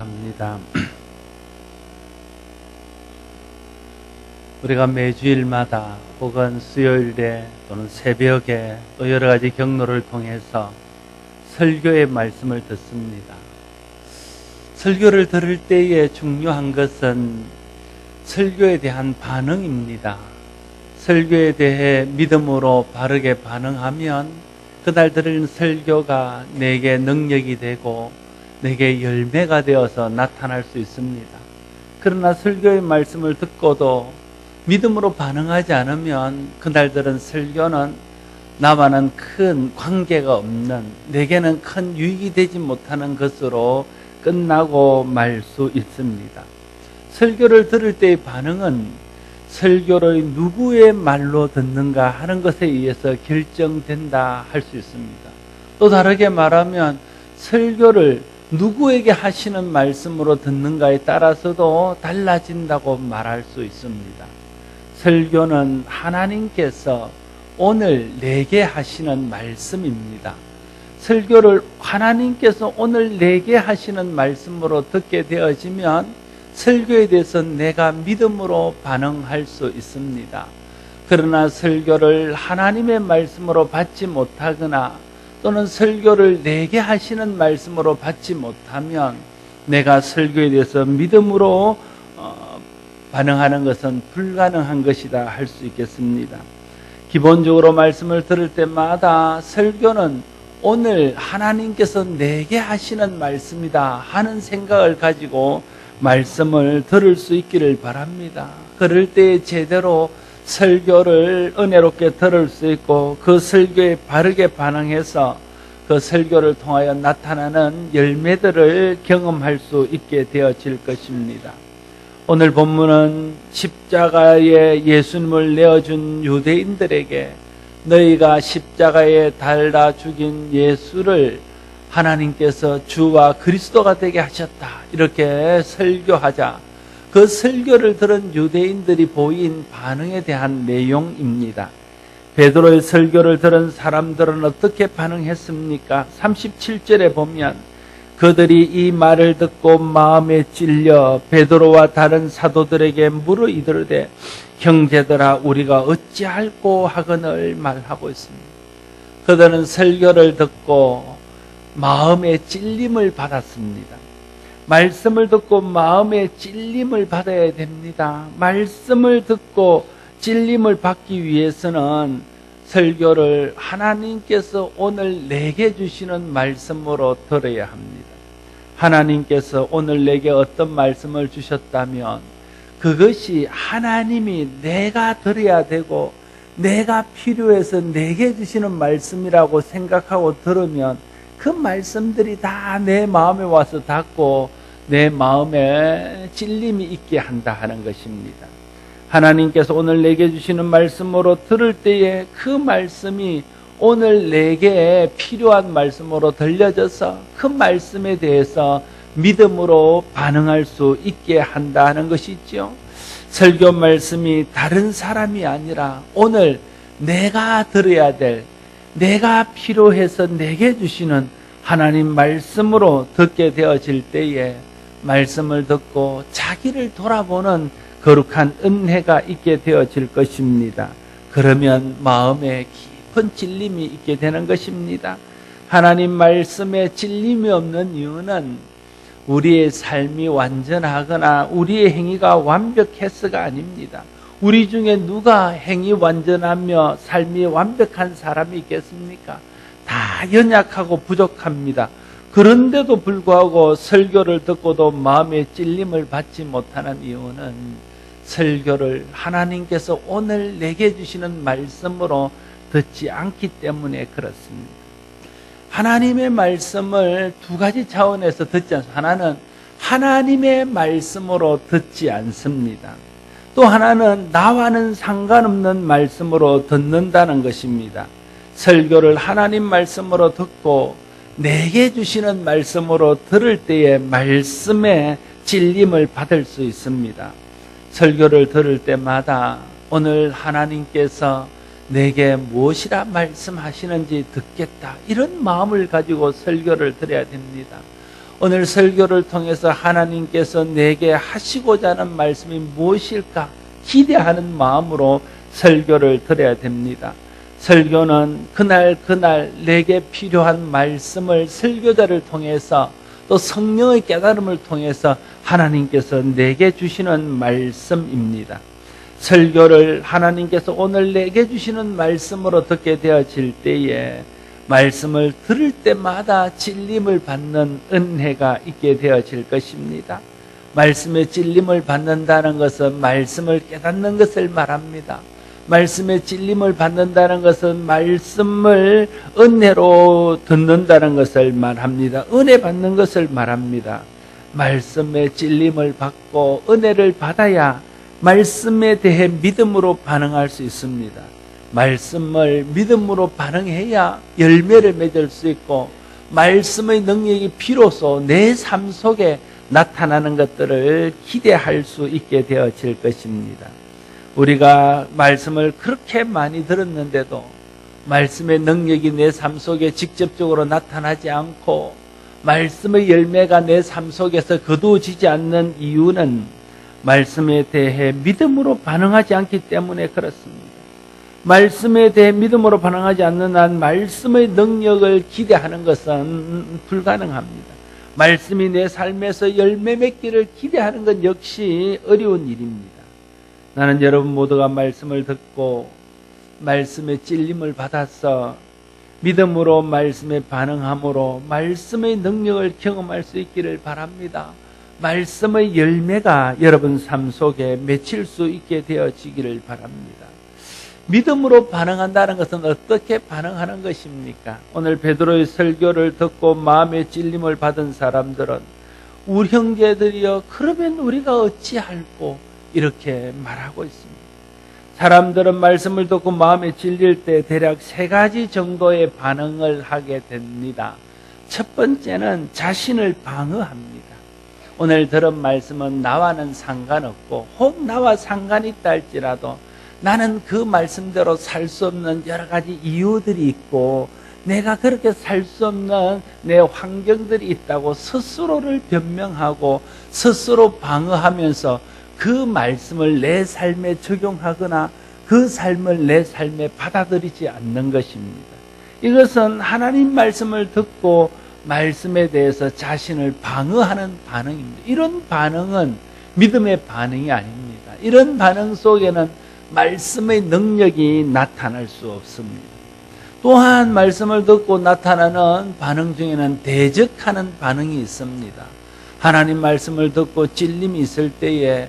합니다. 우리가 매주일마다 혹은 수요일에 또는 새벽에 또 여러 가지 경로를 통해서 설교의 말씀을 듣습니다. 설교를 들을 때에 중요한 것은 설교에 대한 반응입니다. 설교에 대해 믿음으로 바르게 반응하면 그날 들은 설교가 내게 능력이 되고 내게 열매가 되어서 나타날 수 있습니다. 그러나 설교의 말씀을 듣고도 믿음으로 반응하지 않으면 그날 들은 설교는 나와는 큰 관계가 없는, 내게는 큰 유익이 되지 못하는 것으로 끝나고 말 수 있습니다. 설교를 들을 때의 반응은 설교를 누구의 말로 듣는가 하는 것에 의해서 결정된다 할 수 있습니다. 또 다르게 말하면 설교를 누구에게 하시는 말씀으로 듣는가에 따라서도 달라진다고 말할 수 있습니다. 설교는 하나님께서 오늘 내게 하시는 말씀입니다. 설교를 하나님께서 오늘 내게 하시는 말씀으로 듣게 되어지면 설교에 대해서 내가 믿음으로 반응할 수 있습니다. 그러나 설교를 하나님의 말씀으로 받지 못하거나 또는 설교를 내게 하시는 말씀으로 받지 못하면 내가 설교에 대해서 믿음으로 반응하는 것은 불가능한 것이다 할 수 있겠습니다. 기본적으로 말씀을 들을 때마다 설교는 오늘 하나님께서 내게 하시는 말씀이다 하는 생각을 가지고 말씀을 들을 수 있기를 바랍니다. 그럴 때 제대로 설교를 은혜롭게 들을 수 있고 그 설교에 바르게 반응해서 그 설교를 통하여 나타나는 열매들을 경험할 수 있게 되어질 것입니다. 오늘 본문은 십자가에 예수님을 내어준 유대인들에게 너희가 십자가에 달아 죽인 예수를 하나님께서 주와 그리스도가 되게 하셨다 이렇게 설교하자 그 설교를 들은 유대인들이 보인 반응에 대한 내용입니다. 베드로의 설교를 들은 사람들은 어떻게 반응했습니까? 37절에 보면 그들이 이 말을 듣고 마음에 찔려 베드로와 다른 사도들에게 물어 이르되 형제들아 우리가 어찌할꼬 하거늘 말하고 있습니다. 그들은 설교를 듣고 마음의 찔림을 받았습니다. 말씀을 듣고 마음의 찔림을 받아야 됩니다. 말씀을 듣고 찔림을 받기 위해서는 설교를 하나님께서 오늘 내게 주시는 말씀으로 들어야 합니다. 하나님께서 오늘 내게 어떤 말씀을 주셨다면 그것이 하나님이 내가 들어야 되고 내가 필요해서 내게 주시는 말씀이라고 생각하고 들으면 그 말씀들이 다 내 마음에 와서 닿고 내 마음에 찔림이 있게 한다 하는 것입니다. 하나님께서 오늘 내게 주시는 말씀으로 들을 때에 그 말씀이 오늘 내게 필요한 말씀으로 들려져서 그 말씀에 대해서 믿음으로 반응할 수 있게 한다는 것이죠. 설교 말씀이 다른 사람이 아니라 오늘 내가 들어야 될, 내가 필요해서 내게 주시는 하나님 말씀으로 듣게 되어질 때에 말씀을 듣고 자기를 돌아보는 거룩한 은혜가 있게 되어질 것입니다. 그러면 마음에 깊은 찔림이 있게 되는 것입니다. 하나님 말씀에 찔림이 없는 이유는 우리의 삶이 완전하거나 우리의 행위가 완벽해서가 아닙니다. 우리 중에 누가 행위 완전하며 삶이 완벽한 사람이 있겠습니까? 다 연약하고 부족합니다. 그런데도 불구하고 설교를 듣고도 마음의 찔림을 받지 못하는 이유는 설교를 하나님께서 오늘 내게 주시는 말씀으로 듣지 않기 때문에 그렇습니다. 하나님의 말씀을 두 가지 차원에서 듣지 않습니다. 하나는 하나님의 말씀으로 듣지 않습니다. 또 하나는 나와는 상관없는 말씀으로 듣는다는 것입니다. 설교를 하나님 말씀으로 듣고 내게 주시는 말씀으로 들을 때에 말씀의 찔림을 받을 수 있습니다. 설교를 들을 때마다 오늘 하나님께서 내게 무엇이라 말씀하시는지 듣겠다 이런 마음을 가지고 설교를 들어야 됩니다. 오늘 설교를 통해서 하나님께서 내게 하시고자 하는 말씀이 무엇일까 기대하는 마음으로 설교를 들어야 됩니다. 설교는 그날 내게 필요한 말씀을 설교자를 통해서 또 성령의 깨달음을 통해서 하나님께서 내게 주시는 말씀입니다. 설교를 하나님께서 오늘 내게 주시는 말씀으로 듣게 되어질 때에 말씀을 들을 때마다 찔림을 받는 은혜가 있게 되어질 것입니다. 말씀의 찔림을 받는다는 것은 말씀을 깨닫는 것을 말합니다. 말씀의 찔림을 받는다는 것은 말씀을 은혜로 듣는다는 것을 말합니다. 은혜 받는 것을 말합니다. 말씀의 찔림을 받고 은혜를 받아야 말씀에 대해 믿음으로 반응할 수 있습니다. 말씀을 믿음으로 반응해야 열매를 맺을 수 있고 말씀의 능력이 비로소 내 삶 속에 나타나는 것들을 기대할 수 있게 되어질 것입니다. 우리가 말씀을 그렇게 많이 들었는데도 말씀의 능력이 내 삶 속에 직접적으로 나타나지 않고 말씀의 열매가 내 삶 속에서 거두어지지 않는 이유는 말씀에 대해 믿음으로 반응하지 않기 때문에 그렇습니다. 말씀에 대해 믿음으로 반응하지 않는 한 말씀의 능력을 기대하는 것은 불가능합니다. 말씀이 내 삶에서 열매 맺기를 기대하는 것 역시 어려운 일입니다. 나는 여러분 모두가 말씀을 듣고 말씀의 찔림을 받아서 믿음으로 말씀에 반응함으로 말씀의 능력을 경험할 수 있기를 바랍니다. 말씀의 열매가 여러분 삶 속에 맺힐 수 있게 되어지기를 바랍니다. 믿음으로 반응한다는 것은 어떻게 반응하는 것입니까? 오늘 베드로의 설교를 듣고 마음의 찔림을 받은 사람들은 우리 형제들이여 그러면 우리가 어찌할꼬 이렇게 말하고 있습니다. 사람들은 말씀을 듣고 마음에 찔릴 때 대략 세 가지 정도의 반응을 하게 됩니다. 첫 번째는 자신을 방어합니다. 오늘 들은 말씀은 나와는 상관없고 혹 나와 상관이 있다 할지라도 나는 그 말씀대로 살 수 없는 여러 가지 이유들이 있고 내가 그렇게 살 수 없는 내 환경들이 있다고 스스로를 변명하고 스스로 방어하면서 그 말씀을 내 삶에 적용하거나 그 삶을 내 삶에 받아들이지 않는 것입니다. 이것은 하나님 말씀을 듣고 말씀에 대해서 자신을 방어하는 반응입니다. 이런 반응은 믿음의 반응이 아닙니다. 이런 반응 속에는 말씀의 능력이 나타날 수 없습니다. 또한 말씀을 듣고 나타나는 반응 중에는 대적하는 반응이 있습니다. 하나님 말씀을 듣고 찔림이 있을 때에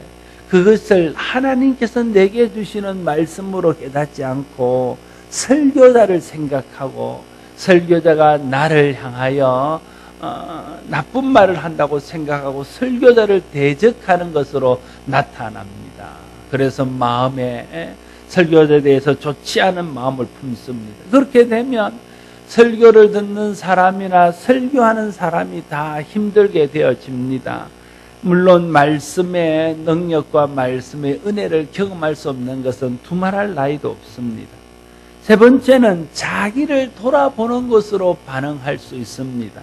그것을 하나님께서 내게 주시는 말씀으로 깨닫지 않고 설교자를 생각하고 설교자가 나를 향하여 나쁜 말을 한다고 생각하고 설교자를 대적하는 것으로 나타납니다. 그래서 마음에 설교자에 대해서 좋지 않은 마음을 품습니다. 그렇게 되면 설교를 듣는 사람이나 설교하는 사람이 다 힘들게 되어집니다. 물론 말씀의 능력과 말씀의 은혜를 경험할 수 없는 것은 두말할 나위도 없습니다. 세 번째는 자기를 돌아보는 것으로 반응할 수 있습니다.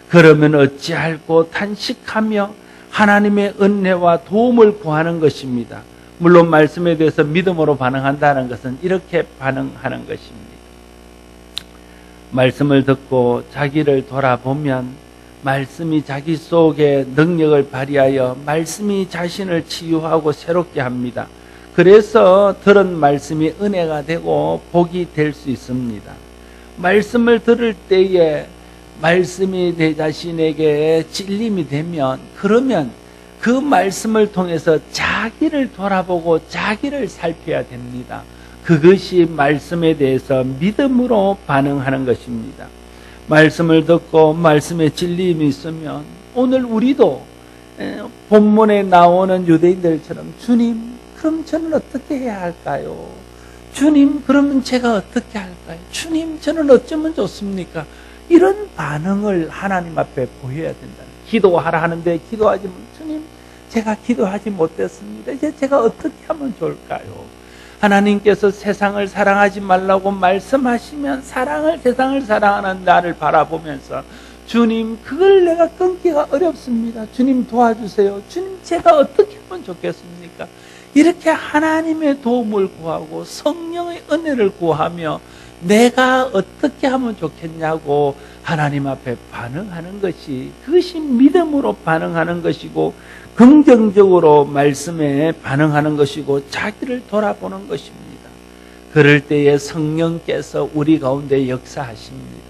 그러면 어찌할꼬 탄식하며 하나님의 은혜와 도움을 구하는 것입니다. 물론 말씀에 대해서 믿음으로 반응한다는 것은 이렇게 반응하는 것입니다. 말씀을 듣고 자기를 돌아보면 말씀이 자기 속에 능력을 발휘하여 말씀이 자신을 치유하고 새롭게 합니다. 그래서 들은 말씀이 은혜가 되고 복이 될 수 있습니다. 말씀을 들을 때에 말씀이 내 자신에게 찔림이 되면 그러면 그 말씀을 통해서 자기를 돌아보고 자기를 살펴야 됩니다. 그것이 말씀에 대해서 믿음으로 반응하는 것입니다. 말씀을 듣고 말씀에 찔림이 있으면 오늘 우리도 본문에 나오는 유대인들처럼 주님 그럼 저는 어떻게 해야 할까요? 주님 그러면 제가 어떻게 할까요? 주님 저는 어쩌면 좋습니까? 이런 반응을 하나님 앞에 보여야 된다. 기도하라 하는데 기도하지 못. 주님 제가 기도하지 못했습니다. 이제 제가 어떻게 하면 좋을까요? 하나님께서 세상을 사랑하지 말라고 말씀하시면 세상을 사랑하는 나를 바라보면서 주님, 그걸 내가 끊기가 어렵습니다. 주님 도와주세요. 주님, 제가 어떻게 하면 좋겠습니까? 이렇게 하나님의 도움을 구하고 성령의 은혜를 구하며 내가 어떻게 하면 좋겠냐고 하나님 앞에 반응하는 것이, 그것이 믿음으로 반응하는 것이고 긍정적으로 말씀에 반응하는 것이고 자기를 돌아보는 것입니다. 그럴 때에 성령께서 우리 가운데 역사하십니다.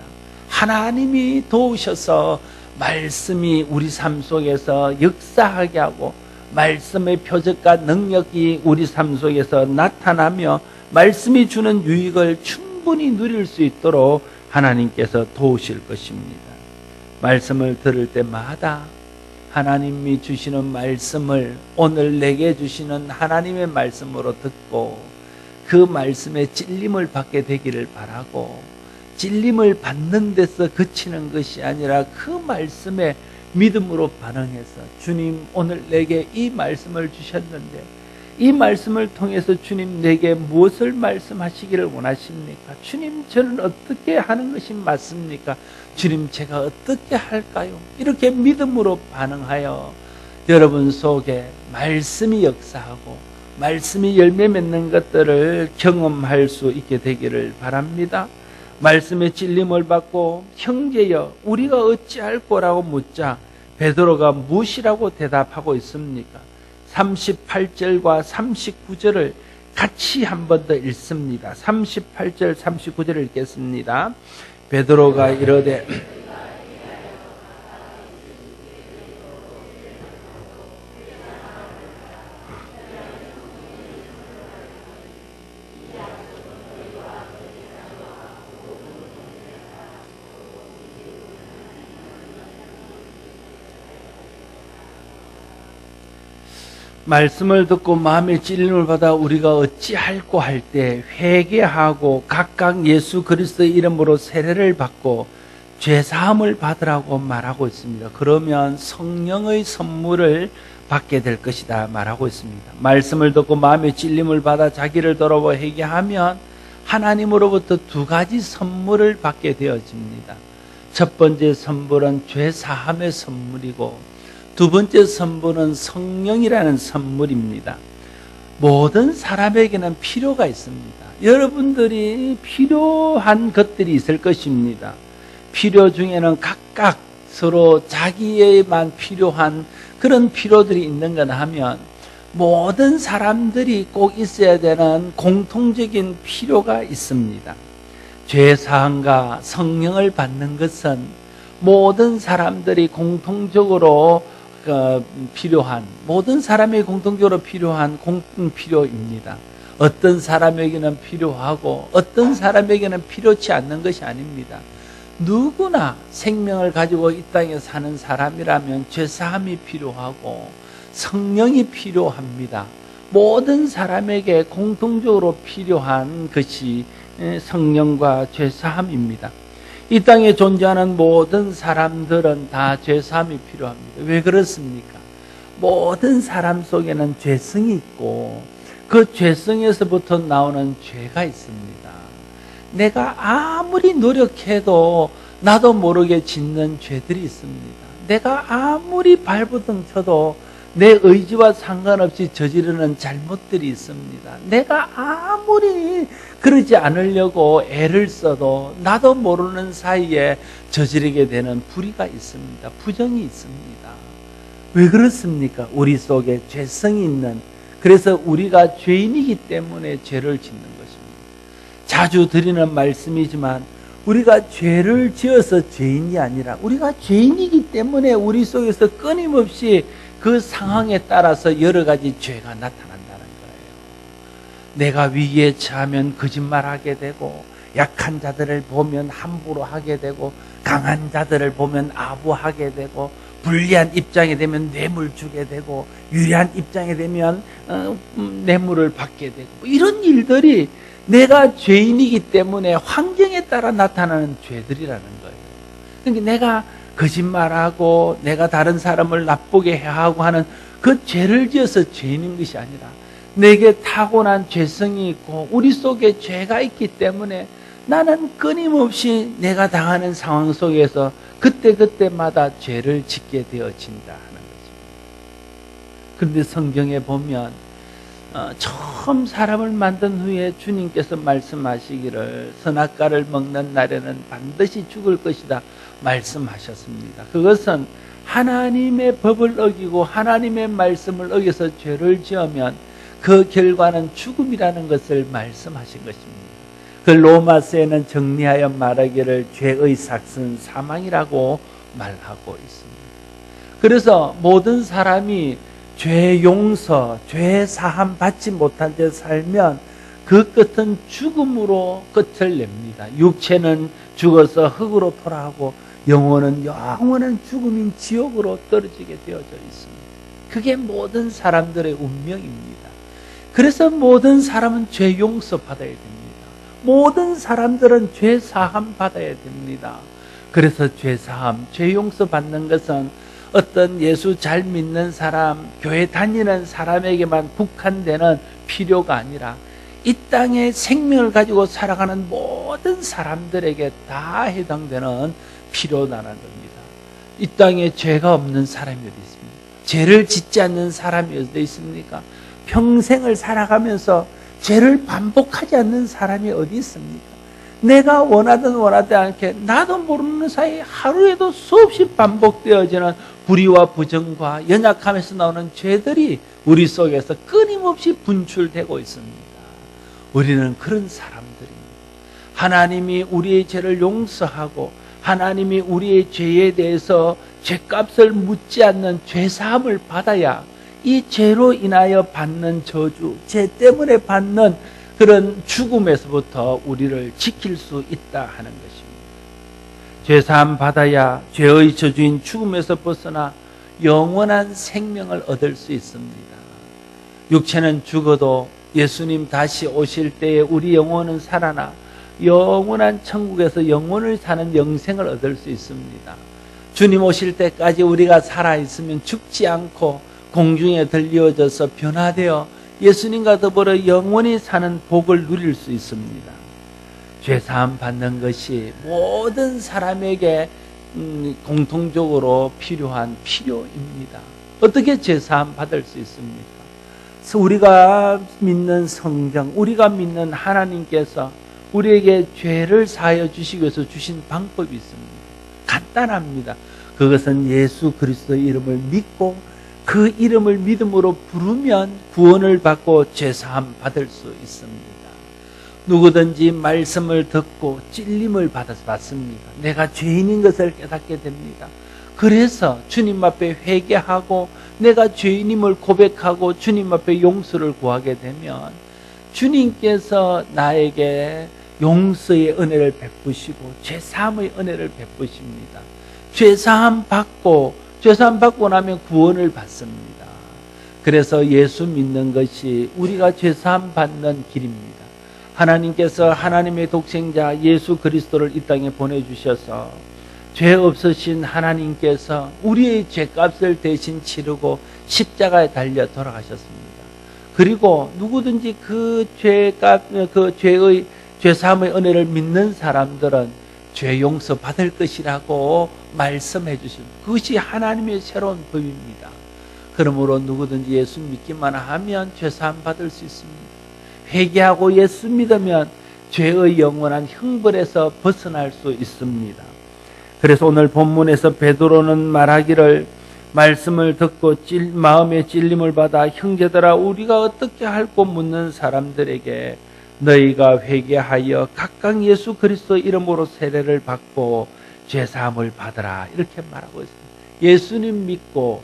하나님이 도우셔서 말씀이 우리 삶 속에서 역사하게 하고 말씀의 표적과 능력이 우리 삶 속에서 나타나며 말씀이 주는 유익을 충분히 누릴 수 있도록 하나님께서 도우실 것입니다. 말씀을 들을 때마다 하나님이 주시는 말씀을 오늘 내게 주시는 하나님의 말씀으로 듣고 그 말씀에 찔림을 받게 되기를 바라고, 찔림을 받는 데서 그치는 것이 아니라 그 말씀에 믿음으로 반응해서 주님, 오늘 내게 이 말씀을 주셨는데 이 말씀을 통해서 주님 내게 무엇을 말씀하시기를 원하십니까? 주님, 저는 어떻게 하는 것이 맞습니까? 주님, 제가 어떻게 할까요? 이렇게 믿음으로 반응하여 여러분 속에 말씀이 역사하고 말씀이 열매 맺는 것들을 경험할 수 있게 되기를 바랍니다. 말씀의 찔림을 받고 형제여 우리가 어찌할 거라고 묻자 베드로가 무엇이라고 대답하고 있습니까? 38절과 39절을 같이 한 번 더 읽습니다. 38절 39절을 읽겠습니다. 베드로가 이르되 말씀을 듣고 마음의 찔림을 받아 우리가 어찌할꼬 할 때 회개하고 각각 예수 그리스도의 이름으로 세례를 받고 죄사함을 받으라고 말하고 있습니다. 그러면 성령의 선물을 받게 될 것이다 말하고 있습니다. 말씀을 듣고 마음의 찔림을 받아 자기를 돌아보고 회개하면 하나님으로부터 두 가지 선물을 받게 되어집니다. 첫 번째 선물은 죄사함의 선물이고 두 번째 선물은 성령이라는 선물입니다. 모든 사람에게는 필요가 있습니다. 여러분들이 필요한 것들이 있을 것입니다. 필요 중에는 각각 서로 자기에만 필요한 그런 필요들이 있는 건 하면 모든 사람들이 꼭 있어야 되는 공통적인 필요가 있습니다. 죄사함과 성령을 받는 것은 모든 사람들이 공통적으로 필요한, 모든 사람이 공통적으로 필요한 공통 필요입니다. 어떤 사람에게는 필요하고 어떤 사람에게는 필요치 않는 것이 아닙니다. 누구나 생명을 가지고 이 땅에 사는 사람이라면 죄사함이 필요하고 성령이 필요합니다. 모든 사람에게 공통적으로 필요한 것이 성령과 죄사함입니다. 이 땅에 존재하는 모든 사람들은 다 죄사함이 필요합니다. 왜 그렇습니까? 모든 사람 속에는 죄성이 있고 그 죄성에서부터 나오는 죄가 있습니다. 내가 아무리 노력해도 나도 모르게 짓는 죄들이 있습니다. 내가 아무리 발버둥 쳐도 내 의지와 상관없이 저지르는 잘못들이 있습니다. 내가 아무리 그러지 않으려고 애를 써도 나도 모르는 사이에 저지르게 되는 불의가 있습니다. 부정이 있습니다. 왜 그렇습니까? 우리 속에 죄성이 있는, 그래서 우리가 죄인이기 때문에 죄를 짓는 것입니다. 자주 드리는 말씀이지만 우리가 죄를 지어서 죄인이 아니라 우리가 죄인이기 때문에 우리 속에서 끊임없이 그 상황에 따라서 여러 가지 죄가 나타난다는 거예요. 내가 위기에 처하면 거짓말하게 되고 약한 자들을 보면 함부로 하게 되고 강한 자들을 보면 아부하게 되고 불리한 입장에 되면 뇌물 주게 되고 유리한 입장에 되면 뇌물을 받게 되고 이런 일들이 내가 죄인이기 때문에 환경에 따라 나타나는 죄들이라는 거예요. 그러니까 내가 거짓말하고 내가 다른 사람을 나쁘게 하고 하는 그 죄를 지어서 죄인인 것이 아니라 내게 타고난 죄성이 있고 우리 속에 죄가 있기 때문에 나는 끊임없이 내가 당하는 상황 속에서 그때그때마다 죄를 짓게 되어진다 하는 것입니다. 그런데 성경에 보면 처음 사람을 만든 후에 주님께서 말씀하시기를 선악과를 먹는 날에는 반드시 죽을 것이다 말씀하셨습니다. 그것은 하나님의 법을 어기고 하나님의 말씀을 어겨서 죄를 지으면 그 결과는 죽음이라는 것을 말씀하신 것입니다. 그 로마서에는 정리하여 말하기를 죄의 삭은 사망이라고 말하고 있습니다. 그래서 모든 사람이 죄 용서, 죄 사함 받지 못한 채 살면 그 끝은 죽음으로 끝을 냅니다. 육체는 죽어서 흙으로 돌아가고 영혼은 영원한 죽음인 지옥으로 떨어지게 되어져 있습니다. 그게 모든 사람들의 운명입니다. 그래서 모든 사람은 죄 용서 받아야 됩니다. 모든 사람들은 죄 사함 받아야 됩니다. 그래서 죄 사함, 죄 용서 받는 것은 어떤 예수 잘 믿는 사람, 교회 다니는 사람에게만 국한되는 필요가 아니라 이 땅에 생명을 가지고 살아가는 모든 사람들에게 다 해당되는 필요라는 겁니다. 이 땅에 죄가 없는 사람이 어디 있습니까? 죄를 짓지 않는 사람이 어디 있습니까? 평생을 살아가면서 죄를 반복하지 않는 사람이 어디 있습니까? 내가 원하든 원하지 않게 나도 모르는 사이에 하루에도 수없이 반복되어지는 불의와 부정과 연약함에서 나오는 죄들이 우리 속에서 끊임없이 분출되고 있습니다. 우리는 그런 사람들입니다. 하나님이 우리의 죄를 용서하고 하나님이 우리의 죄에 대해서 죄값을 묻지 않는 죄사함을 받아야 이 죄로 인하여 받는 저주, 죄 때문에 받는 그런 죽음에서부터 우리를 지킬 수 있다 하는 것입니다. 죄사함 받아야 죄의 저주인 죽음에서 벗어나 영원한 생명을 얻을 수 있습니다. 육체는 죽어도 예수님 다시 오실 때에 우리 영혼은 살아나 영원한 천국에서 영원을 사는 영생을 얻을 수 있습니다. 주님 오실 때까지 우리가 살아있으면 죽지 않고 공중에 들려져서 변화되어 예수님과 더불어 영원히 사는 복을 누릴 수 있습니다. 죄사함 받는 것이 모든 사람에게 공통적으로 필요한 필요입니다. 어떻게 죄사함 받을 수 있습니까? 우리가 믿는 성경, 우리가 믿는 하나님께서 우리에게 죄를 사하여 주시기 위해서 주신 방법이 있습니다. 간단합니다. 그것은 예수 그리스도의 이름을 믿고 그 이름을 믿음으로 부르면 구원을 받고 죄사함 받을 수 있습니다. 누구든지 말씀을 듣고 찔림을 받습니다. 내가 죄인인 것을 깨닫게 됩니다. 그래서 주님 앞에 회개하고 내가 죄인임을 고백하고 주님 앞에 용서를 구하게 되면 주님께서 나에게 용서의 은혜를 베푸시고 죄사함의 은혜를 베푸십니다. 죄사함 받고 나면 구원을 받습니다. 그래서 예수 믿는 것이 우리가 죄사함 받는 길입니다. 하나님께서 하나님의 독생자 예수 그리스도를 이 땅에 보내주셔서 죄 없으신 하나님께서 우리의 죄값을 대신 치르고 십자가에 달려 돌아가셨습니다. 그리고 누구든지 그 죄의 죄사함의 은혜를 믿는 사람들은 죄 용서 받을 것이라고 말씀해 주십니다. 그것이 하나님의 새로운 법입니다. 그러므로 누구든지 예수 믿기만 하면 죄사함 받을 수 있습니다. 회개하고 예수 믿으면 죄의 영원한 형벌에서 벗어날 수 있습니다. 그래서 오늘 본문에서 베드로는 말하기를 말씀을 듣고 마음의 찔림을 받아 형제들아 우리가 어떻게 할꼬 묻는 사람들에게 너희가 회개하여 각각 예수 그리스도 이름으로 세례를 받고 죄사함을 받으라 이렇게 말하고 있습니다. 예수님 믿고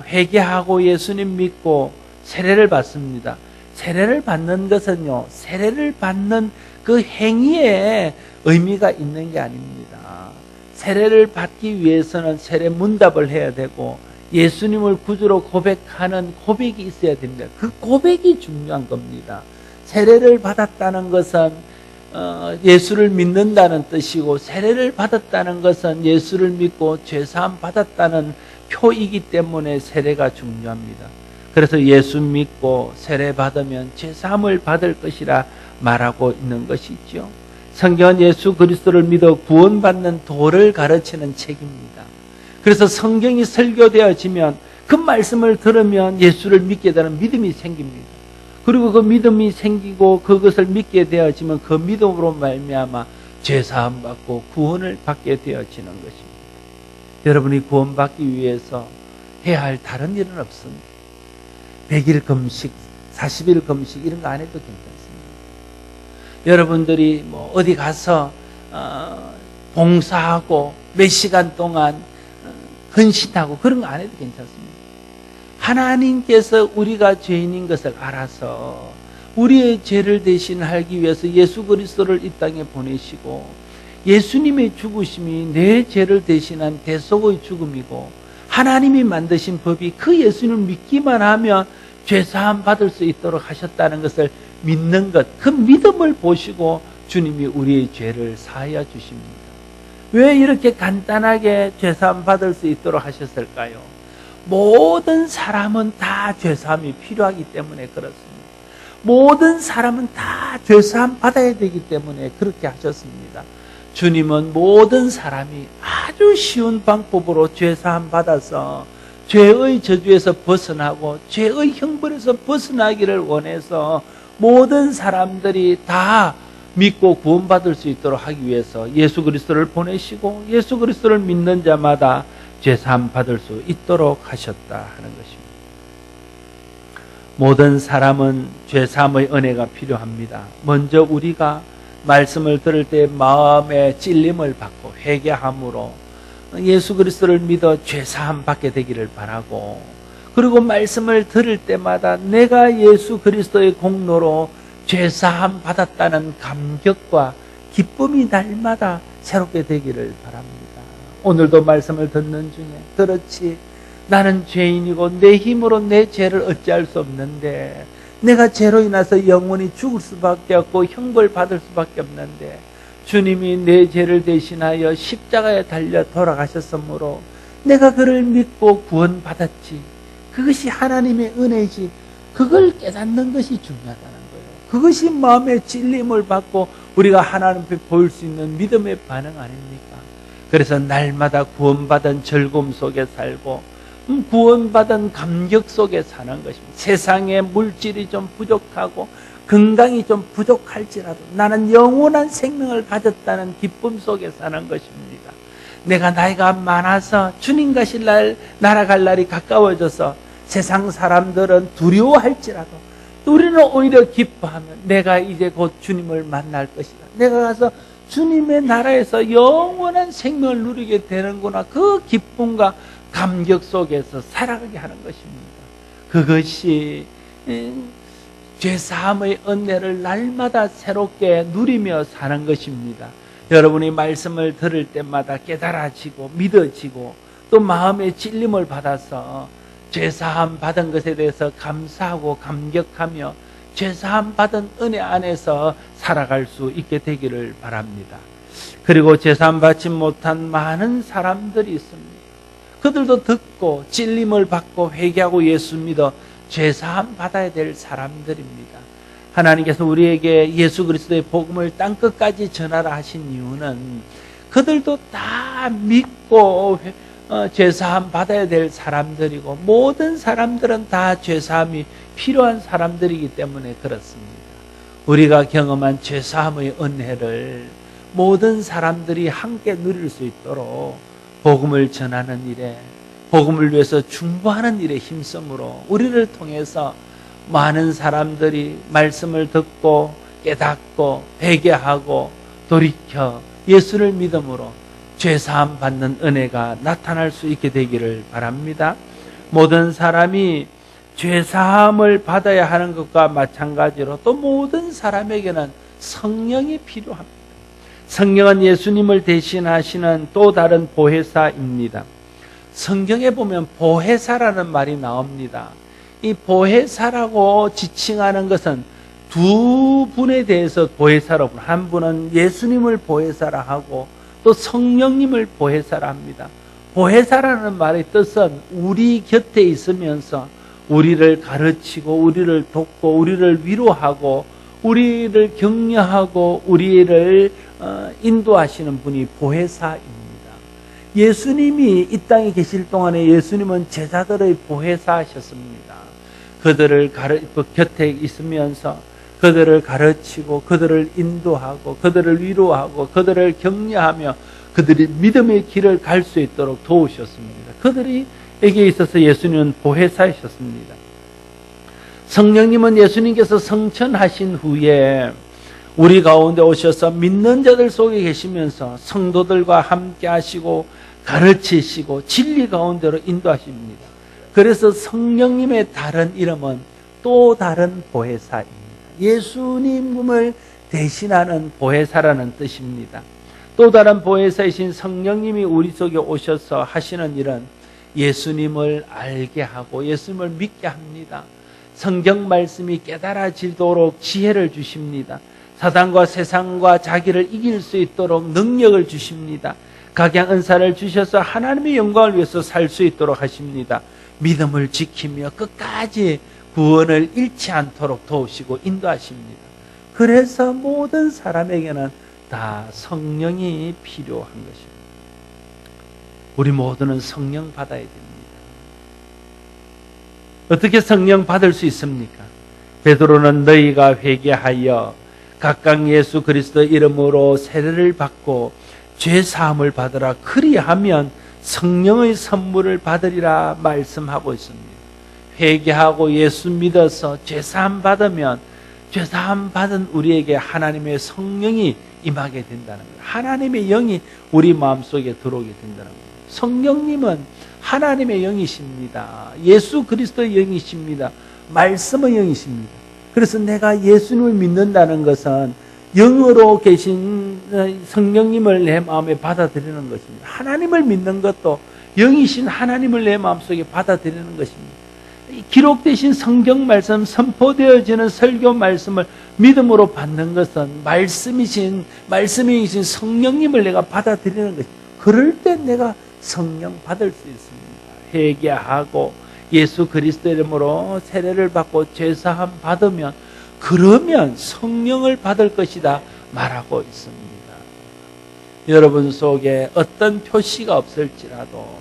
회개하고 예수님 믿고 세례를 받습니다. 세례를 받는 것은요, 세례를 받는 그 행위에 의미가 있는 게 아닙니다. 세례를 받기 위해서는 세례 문답을 해야 되고 예수님을 구주로 고백하는 고백이 있어야 됩니다. 그 고백이 중요한 겁니다. 세례를 받았다는 것은 예수를 믿는다는 뜻이고 세례를 받았다는 것은 예수를 믿고 죄사함 받았다는 표이기 때문에 세례가 중요합니다. 그래서 예수 믿고 세례 받으면 죄사함을 받을 것이라 말하고 있는 것이죠. 성경은 예수 그리스도를 믿어 구원받는 도를 가르치는 책입니다. 그래서 성경이 설교되어지면 그 말씀을 들으면 예수를 믿게 되는 믿음이 생깁니다. 그리고 그 믿음이 생기고 그것을 믿게 되어지면 그 믿음으로 말미암아 죄사함 받고 구원을 받게 되어지는 것입니다. 여러분이 구원받기 위해서 해야 할 다른 일은 없습니다. 100일 금식, 40일 금식 이런 거 안 해도 괜찮습니다. 여러분들이 뭐 어디 가서 봉사하고 몇 시간 동안 헌신하고 그런 거 안 해도 괜찮습니다. 하나님께서 우리가 죄인인 것을 알아서 우리의 죄를 대신하기 위해서 예수 그리스도를 이 땅에 보내시고 예수님의 죽으심이 내 죄를 대신한 대속의 죽음이고 하나님이 만드신 법이 그 예수님을 믿기만 하면 죄사함 받을 수 있도록 하셨다는 것을 믿는 것, 그 믿음을 보시고 주님이 우리의 죄를 사하여 주십니다. 왜 이렇게 간단하게 죄사함 받을 수 있도록 하셨을까요? 모든 사람은 다 죄사함이 필요하기 때문에 그렇습니다. 모든 사람은 다 죄사함 받아야 되기 때문에 그렇게 하셨습니다. 주님은 모든 사람이 아주 쉬운 방법으로 죄사함 받아서 죄의 저주에서 벗어나고 죄의 형벌에서 벗어나기를 원해서 모든 사람들이 다 믿고 구원받을 수 있도록 하기 위해서 예수 그리스도를 보내시고 예수 그리스도를 믿는 자마다 죄사함 받을 수 있도록 하셨다 하는 것입니다. 모든 사람은 죄사함의 은혜가 필요합니다. 먼저 우리가 말씀을 들을 때 마음의 찔림을 받고 회개함으로 예수 그리스도를 믿어 죄사함 받게 되기를 바라고, 그리고 말씀을 들을 때마다 내가 예수 그리스도의 공로로 죄사함 받았다는 감격과 기쁨이 날마다 새롭게 되기를 바랍니다. 오늘도 말씀을 듣는 중에 그렇지, 나는 죄인이고 내 힘으로 내 죄를 어찌할 수 없는데, 내가 죄로 인해서 영원히 죽을 수밖에 없고 형벌 받을 수밖에 없는데 주님이 내 죄를 대신하여 십자가에 달려 돌아가셨으므로 내가 그를 믿고 구원받았지, 그것이 하나님의 은혜지, 그걸 깨닫는 것이 중요하다는 거예요. 그것이 마음의 찔림을 받고 우리가 하나님 앞에 보일 수 있는 믿음의 반응 아닙니까? 그래서 날마다 구원받은 즐거움 속에 살고 구원받은 감격 속에 사는 것입니다. 세상에 물질이 좀 부족하고 건강이 좀 부족할지라도 나는 영원한 생명을 가졌다는 기쁨 속에 사는 것입니다. 내가 나이가 많아서 주님 가실 날, 날아갈 날이 가까워져서 세상 사람들은 두려워할지라도 우리는 오히려 기뻐하면 내가 이제 곧 주님을 만날 것이다, 내가 가서 주님의 나라에서 영원한 생명을 누리게 되는구나, 그 기쁨과 감격 속에서 살아가게 하는 것입니다. 그것이 죄사함의 은혜를 날마다 새롭게 누리며 사는 것입니다. 여러분이 말씀을 들을 때마다 깨달아지고 믿어지고 또 마음의 찔림을 받아서 죄사함 받은 것에 대해서 감사하고 감격하며 죄사함 받은 은혜 안에서 살아갈 수 있게 되기를 바랍니다. 그리고 죄사함 받지 못한 많은 사람들이 있습니다. 그들도 듣고 찔림을 받고 회개하고 예수 믿어 죄사함 받아야 될 사람들입니다. 하나님께서 우리에게 예수 그리스도의 복음을 땅끝까지 전하라 하신 이유는 그들도 다 믿고 죄사함 받아야 될 사람들이고 모든 사람들은 다 죄사함이 필요한 사람들이기 때문에 그렇습니다. 우리가 경험한 죄사함의 은혜를 모든 사람들이 함께 누릴 수 있도록 복음을 전하는 일에, 복음을 위해서 중보하는 일에 힘쓰므로 우리를 통해서 많은 사람들이 말씀을 듣고 깨닫고 회개하고 돌이켜 예수를 믿음으로 죄사함 받는 은혜가 나타날 수 있게 되기를 바랍니다. 모든 사람이 죄사함을 받아야 하는 것과 마찬가지로 또 모든 사람에게는 성령이 필요합니다. 성령은 예수님을 대신하시는 또 다른 보혜사입니다. 성경에 보면 보혜사라는 말이 나옵니다. 이 보혜사라고 지칭하는 것은 두 분에 대해서 보혜사로 부릅니다. 한 분은 예수님을 보혜사라 하고 또 성령님을 보혜사라 합니다. 보혜사라는 말의 뜻은 우리 곁에 있으면서 우리를 가르치고 우리를 돕고 우리를 위로하고 우리를 격려하고 우리를 인도하시는 분이 보혜사입니다. 예수님이 이 땅에 계실 동안에 예수님은 제자들의 보혜사하셨습니다. 그들을 곁에 있으면서 그들을 가르치고 그들을 인도하고 그들을 위로하고 그들을 격려하며 그들이 믿음의 길을 갈 수 있도록 도우셨습니다. 그들에게 있어서 예수님은 보혜사이셨습니다. 성령님은 예수님께서 성천하신 후에 우리 가운데 오셔서 믿는 자들 속에 계시면서 성도들과 함께 하시고 가르치시고 진리 가운데로 인도하십니다. 그래서 성령님의 다른 이름은 또 다른 보혜사입니다. 예수님을 대신하는 보혜사라는 뜻입니다. 또 다른 보혜사이신 성령님이 우리 속에 오셔서 하시는 일은 예수님을 알게 하고 예수님을 믿게 합니다. 성경 말씀이 깨달아지도록 지혜를 주십니다. 사단과 세상과 자기를 이길 수 있도록 능력을 주십니다. 각양 은사를 주셔서 하나님의 영광을 위해서 살 수 있도록 하십니다. 믿음을 지키며 끝까지 구원을 잃지 않도록 도우시고 인도하십니다. 그래서 모든 사람에게는 다 성령이 필요한 것입니다. 우리 모두는 성령 받아야 됩니다. 어떻게 성령 받을 수 있습니까? 베드로는 너희가 회개하여 각각 예수 그리스도 이름으로 세례를 받고 죄 사함을 받으라. 그리하면 성령의 선물을 받으리라 말씀하고 있습니다. 회개하고 예수 믿어서 죄 사함 받으면 죄 사함 받은 우리에게 하나님의 성령이 임하게 된다는 거예요. 하나님의 영이 우리 마음속에 들어오게 된다는 거예요. 성령님은 하나님의 영이십니다. 예수 그리스도의 영이십니다. 말씀의 영이십니다. 그래서 내가 예수님을 믿는다는 것은 영으로 계신 성령님을 내 마음에 받아들이는 것입니다. 하나님을 믿는 것도 영이신 하나님을 내 마음속에 받아들이는 것입니다. 기록되신 성경 말씀, 선포되어지는 설교 말씀을 믿음으로 받는 것은 말씀이신 성령님을 내가 받아들이는 것입니다. 그럴 때 내가 성령 받을 수 있습니다. 회개하고 예수 그리스도 이름으로 세례를 받고 죄사함 받으면 그러면 성령을 받을 것이다 말하고 있습니다. 여러분 속에 어떤 표시가 없을지라도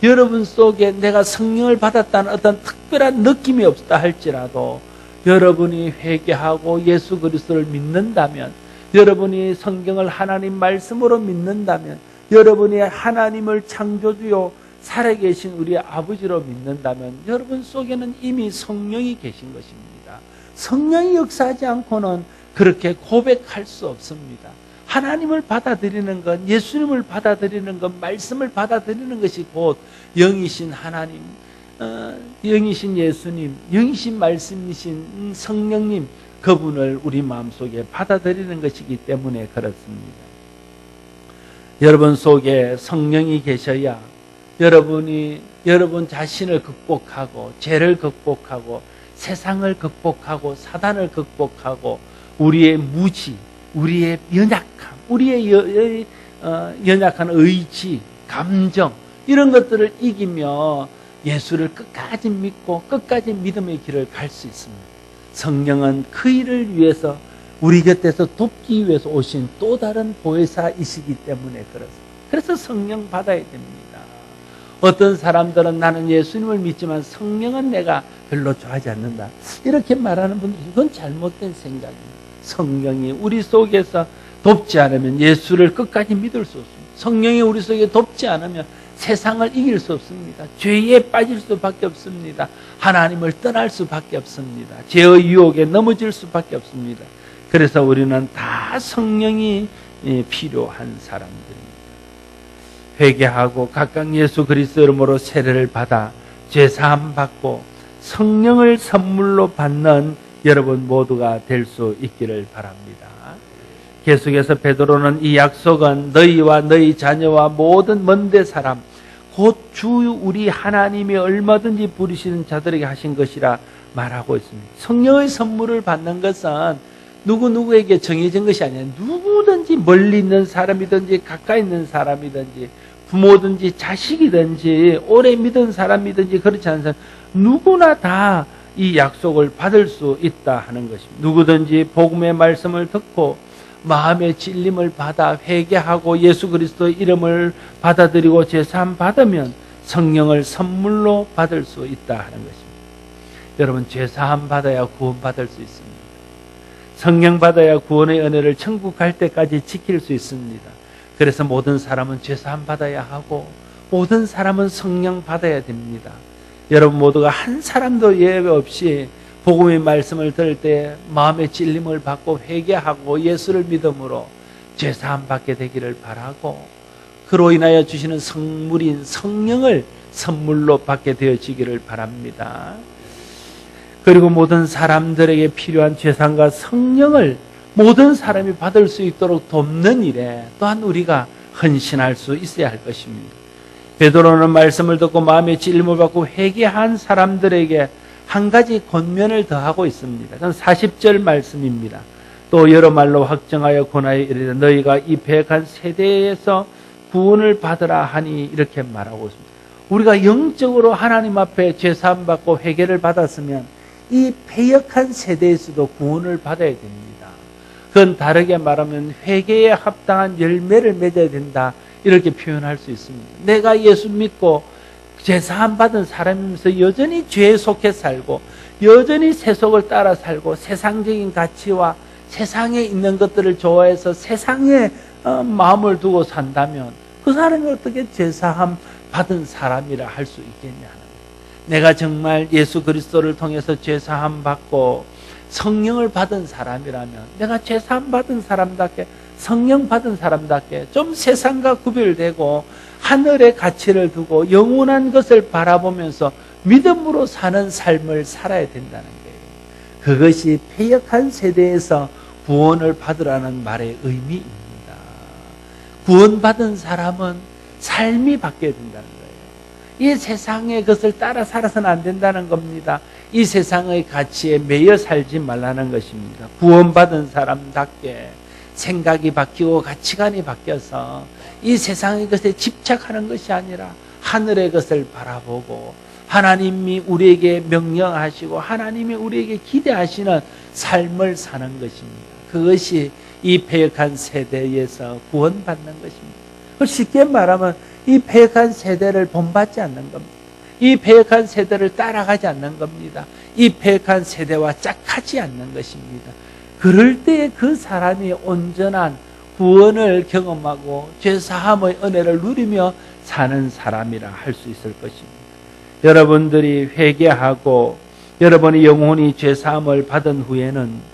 여러분 속에 내가 성령을 받았다는 어떤 특별한 느낌이 없다 할지라도 여러분이 회개하고 예수 그리스도를 믿는다면 여러분이 성경을 하나님 말씀으로 믿는다면 여러분이 하나님을 창조주요 살아계신 우리 아버지로 믿는다면 여러분 속에는 이미 성령이 계신 것입니다. 성령이 역사하지 않고는 그렇게 고백할 수 없습니다. 하나님을 받아들이는 것, 예수님을 받아들이는 것, 말씀을 받아들이는 것이 곧 영이신 하나님, 영이신 예수님, 영이신 말씀이신 성령님, 그분을 우리 마음속에 받아들이는 것이기 때문에 그렇습니다. 여러분 속에 성령이 계셔야 여러분 자신을 극복하고 죄를 극복하고 세상을 극복하고 사단을 극복하고 우리의 무지, 우리의 연약함, 우리의 연약한 의지, 감정 이런 것들을 이기며 예수를 끝까지 믿고 끝까지 믿음의 길을 갈 수 있습니다. 성령은 그 일을 위해서 우리 곁에서 돕기 위해서 오신 또 다른 보혜사이시기 때문에 그렇습니다. 그래서 성령 받아야 됩니다. 어떤 사람들은 나는 예수님을 믿지만 성령은 내가 별로 좋아하지 않는다. 이렇게 말하는 분들 그건 잘못된 생각입니다. 성령이 우리 속에서 돕지 않으면 예수를 끝까지 믿을 수 없습니다. 성령이 우리 속에 돕지 않으면 세상을 이길 수 없습니다. 죄에 빠질 수밖에 없습니다. 하나님을 떠날 수밖에 없습니다. 죄의 유혹에 넘어질 수밖에 없습니다. 그래서 우리는 다 성령이 필요한 사람들입니다. 회개하고 각각 예수 그리스도 이름으로 세례를 받아 죄사함 받고 성령을 선물로 받는 여러분 모두가 될 수 있기를 바랍니다. 계속해서 베드로는 이 약속은 너희와 너희 자녀와 모든 먼데 사람 곧 주 우리 하나님이 얼마든지 부르시는 자들에게 하신 것이라 말하고 있습니다. 성령의 선물을 받는 것은 누구에게 정해진 것이 아니라 누구든지 멀리 있는 사람이든지 가까이 있는 사람이든지 부모든지 자식이든지 오래 믿은 사람이든지 그렇지 않은 사람 누구나 다 이 약속을 받을 수 있다 하는 것입니다. 누구든지 복음의 말씀을 듣고 마음의 찔림을 받아 회개하고 예수 그리스도의 이름을 받아들이고 제사함 받으면 성령을 선물로 받을 수 있다 하는 것입니다. 여러분, 제사함 받아야 구원받을 수 있습니다. 성령 받아야 구원의 은혜를 천국 갈 때까지 지킬 수 있습니다. 그래서 모든 사람은 제사함 받아야 하고 모든 사람은 성령 받아야 됩니다. 여러분 모두가 한 사람도 예외 없이 복음의 말씀을 들을 때 마음의 찔림을 받고 회개하고 예수를 믿음으로 제사함 받게 되기를 바라고, 그로 인하여 주시는 성물인 성령을 선물로 받게 되어지기를 바랍니다. 그리고 모든 사람들에게 필요한 제사함과 성령을 모든 사람이 받을 수 있도록 돕는 일에 또한 우리가 헌신할 수 있어야 할 것입니다. 베드로는 말씀을 듣고 마음의 찔림을 받고 회개한 사람들에게 한 가지 권면을 더하고 있습니다. 그건 40절 말씀입니다. 또 여러 말로 확정하여 권하여 이르되 너희가 이 패역한 세대에서 구원을 받으라 하니, 이렇게 말하고 있습니다. 우리가 영적으로 하나님 앞에 제사함 받고 회개를 받았으면 이 패역한 세대에서도 구원을 받아야 됩니다. 그건 다르게 말하면 회개에 합당한 열매를 맺어야 된다, 이렇게 표현할 수 있습니다. 내가 예수 믿고 제사함 받은 사람이면서 여전히 죄에 속해 살고 여전히 세속을 따라 살고 세상적인 가치와 세상에 있는 것들을 좋아해서 세상에 마음을 두고 산다면 그 사람이 어떻게 제사함 받은 사람이라 할 수 있겠냐. 내가 정말 예수 그리스도를 통해서 제사함 받고 성령을 받은 사람이라면 내가 제사함 받은 사람답게 성령 받은 사람답게 좀 세상과 구별되고 하늘의 가치를 두고 영원한 것을 바라보면서 믿음으로 사는 삶을 살아야 된다는 거예요. 그것이 패역한 세대에서 구원을 받으라는 말의 의미입니다. 구원받은 사람은 삶이 바뀌어야 된다는 거예요. 이 세상의 것을 따라 살아서는 안 된다는 겁니다. 이 세상의 가치에 매여 살지 말라는 것입니다. 구원받은 사람답게 생각이 바뀌고 가치관이 바뀌어서 이 세상의 것에 집착하는 것이 아니라 하늘의 것을 바라보고 하나님이 우리에게 명령하시고 하나님이 우리에게 기대하시는 삶을 사는 것입니다. 그것이 이 패역한 세대에서 구원받는 것입니다. 쉽게 말하면 이 패역한 세대를 본받지 않는 겁니다. 이 패역한 세대를 따라가지 않는 겁니다. 이 패역한 세대와 짝하지 않는 것입니다. 그럴 때 그 사람이 온전한 구원을 경험하고 죄사함의 은혜를 누리며 사는 사람이라 할 수 있을 것입니다. 여러분들이 회개하고 여러분이 영혼이 죄사함을 받은 후에는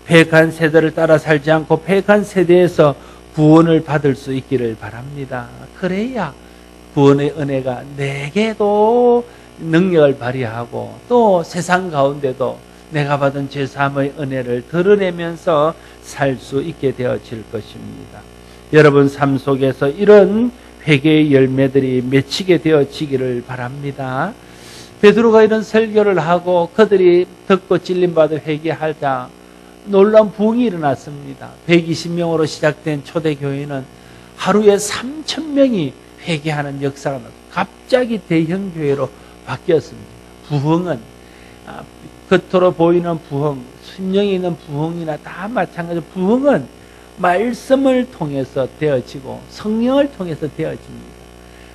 패역한 세대를 따라 살지 않고 패역한 세대에서 구원을 받을 수 있기를 바랍니다. 그래야 구원의 은혜가 내게도 능력을 발휘하고 또 세상 가운데도 내가 받은 제사함의 은혜를 드러내면서 살 수 있게 되어질 것입니다. 여러분 삶 속에서 이런 회개의 열매들이 맺히게 되어지기를 바랍니다. 베드로가 이런 설교를 하고 그들이 듣고 찔림받아 회개하자 놀라운 부흥이 일어났습니다. 120명으로 시작된 초대교회는 하루에 3,000명이 회개하는 역사가 나서 갑자기 대형 교회로 바뀌었습니다. 부흥은 겉으로 보이는 부흥, 순영에 있는 부흥이나 다 마찬가지로 부흥은 말씀을 통해서 되어지고 성령을 통해서 되어집니다.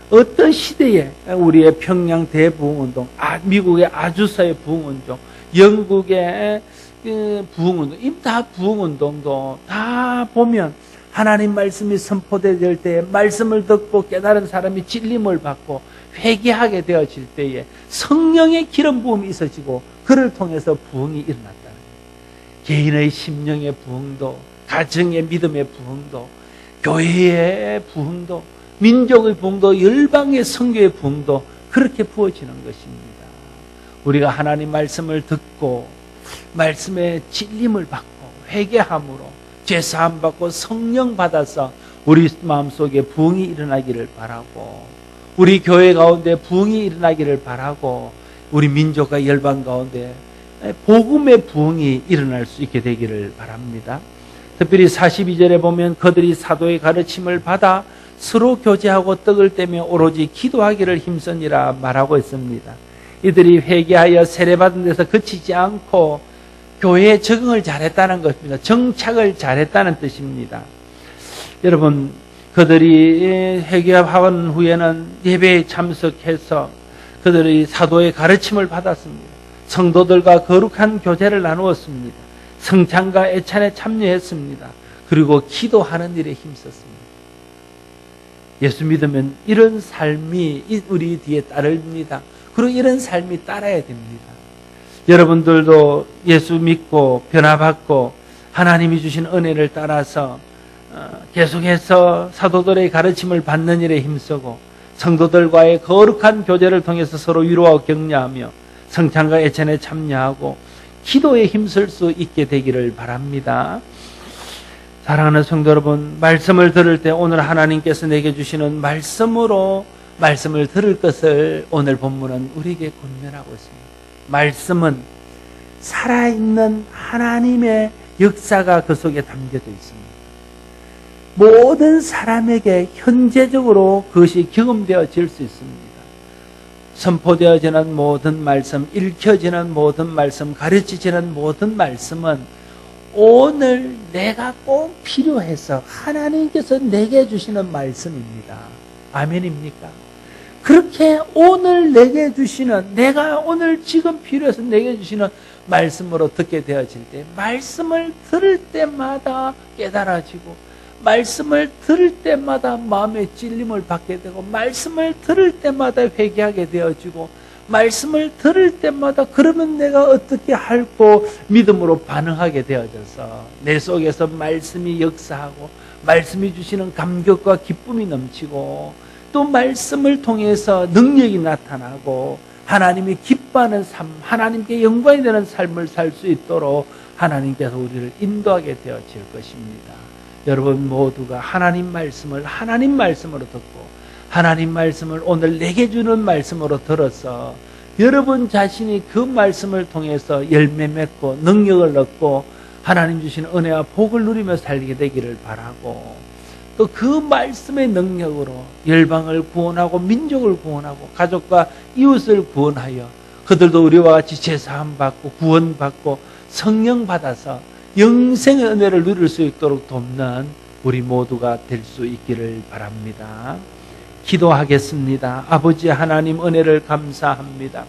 어떤 시대에 우리의 평양 대부흥운동, 미국의 아주사의 부흥운동, 영국의 부흥운동, 다 부흥운동도 다 보면 하나님 말씀이 선포될 때 말씀을 듣고 깨달은 사람이 진림을 받고 회개하게 되어질 때에 성령의 기름 부음이 있어지고 그를 통해서 부흥이 일어났다는 거예요. 개인의 심령의 부흥도, 가정의 믿음의 부흥도, 교회의 부흥도, 민족의 부흥도, 열방의 선교의 부흥도 그렇게 부어지는 것입니다. 우리가 하나님 말씀을 듣고 말씀의 진림을 받고 회개함으로 제사함 받고 성령 받아서 우리 마음속에 부흥이 일어나기를 바라고 우리 교회 가운데 부흥이 일어나기를 바라고 우리 민족과 열방 가운데 복음의 부흥이 일어날 수 있게 되기를 바랍니다. 특별히 42절에 보면 그들이 사도의 가르침을 받아 서로 교제하고 떡을 떼며 오로지 기도하기를 힘쓰니라 말하고 있습니다. 이들이 회개하여 세례받은 데서 그치지 않고 교회에 적응을 잘했다는 것입니다. 정착을 잘했다는 뜻입니다. 여러분, 그들이 회개하는 후에는 예배에 참석해서 그들이 사도의 가르침을 받았습니다. 성도들과 거룩한 교제를 나누었습니다. 성찬과 애찬에 참여했습니다. 그리고 기도하는 일에 힘썼습니다. 예수 믿으면 이런 삶이 우리 뒤에 따릅니다. 그리고 이런 삶이 따라야 됩니다. 여러분들도 예수 믿고 변화받고 하나님이 주신 은혜를 따라서 계속해서 사도들의 가르침을 받는 일에 힘쓰고 성도들과의 거룩한 교제를 통해서 서로 위로하고 격려하며 성찬과 애찬에 참여하고 기도에 힘쓸 수 있게 되기를 바랍니다. 사랑하는 성도 여러분, 말씀을 들을 때 오늘 하나님께서 내게 주시는 말씀으로 말씀을 들을 것을 오늘 본문은 우리에게 권면하고 있습니다. 말씀은 살아있는 하나님의 역사가 그 속에 담겨져 있습니다. 모든 사람에게 현재적으로 그것이 경험되어질 수 있습니다. 선포되어지는 모든 말씀, 읽혀지는 모든 말씀, 가르치지는 모든 말씀은 오늘 내가 꼭 필요해서 하나님께서 내게 주시는 말씀입니다. 아멘입니까? 그렇게 오늘 내게 주시는, 내가 오늘 지금 필요해서 내게 주시는 말씀으로 듣게 되어질 때 말씀을 들을 때마다 깨달아지고 말씀을 들을 때마다 마음의 찔림을 받게 되고 말씀을 들을 때마다 회개하게 되어지고 말씀을 들을 때마다 그러면 내가 어떻게 할고 믿음으로 반응하게 되어져서 내 속에서 말씀이 역사하고 말씀이 주시는 감격과 기쁨이 넘치고 또 말씀을 통해서 능력이 나타나고 하나님이 기뻐하는 삶, 하나님께 영광이 되는 삶을 살 수 있도록 하나님께서 우리를 인도하게 되어질 것입니다. 여러분 모두가 하나님 말씀으로 듣고 하나님 말씀을 오늘 내게 주는 말씀으로 들어서 여러분 자신이 그 말씀을 통해서 열매 맺고 능력을 얻고 하나님 주신 은혜와 복을 누리며 살게 되기를 바라고 또 그 말씀의 능력으로 열방을 구원하고 민족을 구원하고 가족과 이웃을 구원하여 그들도 우리와 같이 제사함 받고 구원받고 성령 받아서 영생의 은혜를 누릴 수 있도록 돕는 우리 모두가 될 수 있기를 바랍니다. 기도하겠습니다. 아버지 하나님 은혜를 감사합니다.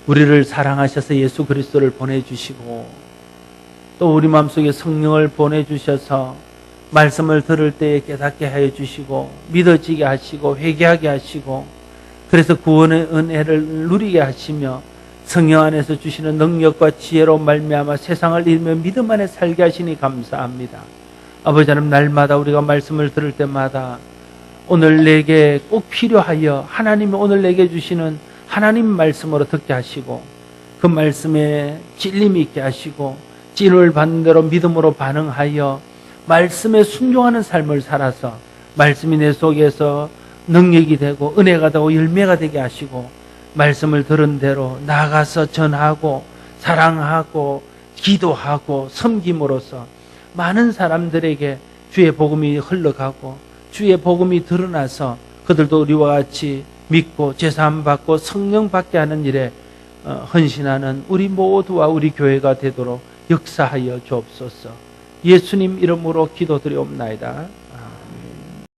우리를 사랑하셔서 예수 그리스도를 보내주시고 또 우리 마음속에 성령을 보내주셔서 말씀을 들을 때에 깨닫게 하여 주시고 믿어지게 하시고 회개하게 하시고 그래서 구원의 은혜를 누리게 하시며 성령 안에서 주시는 능력과 지혜로 말미암아 세상을 이기며 믿음 안에 살게 하시니 감사합니다. 아버지 하나님 날마다 우리가 말씀을 들을 때마다 오늘 내게 꼭 필요하여 하나님이 오늘 내게 주시는 하나님 말씀으로 듣게 하시고 그 말씀에 찔림이 있게 하시고 찔림을 받는 대로 믿음으로 반응하여 말씀에 순종하는 삶을 살아서 말씀이 내 속에서 능력이 되고 은혜가 되고 열매가 되게 하시고 말씀을 들은 대로 나가서 전하고 사랑하고 기도하고 섬김으로써 많은 사람들에게 주의 복음이 흘러가고 주의 복음이 드러나서 그들도 우리와 같이 믿고 제사함 받고 성령 받게 하는 일에 헌신하는 우리 모두와 우리 교회가 되도록 역사하여 주옵소서. 예수님 이름으로 기도드리옵나이다.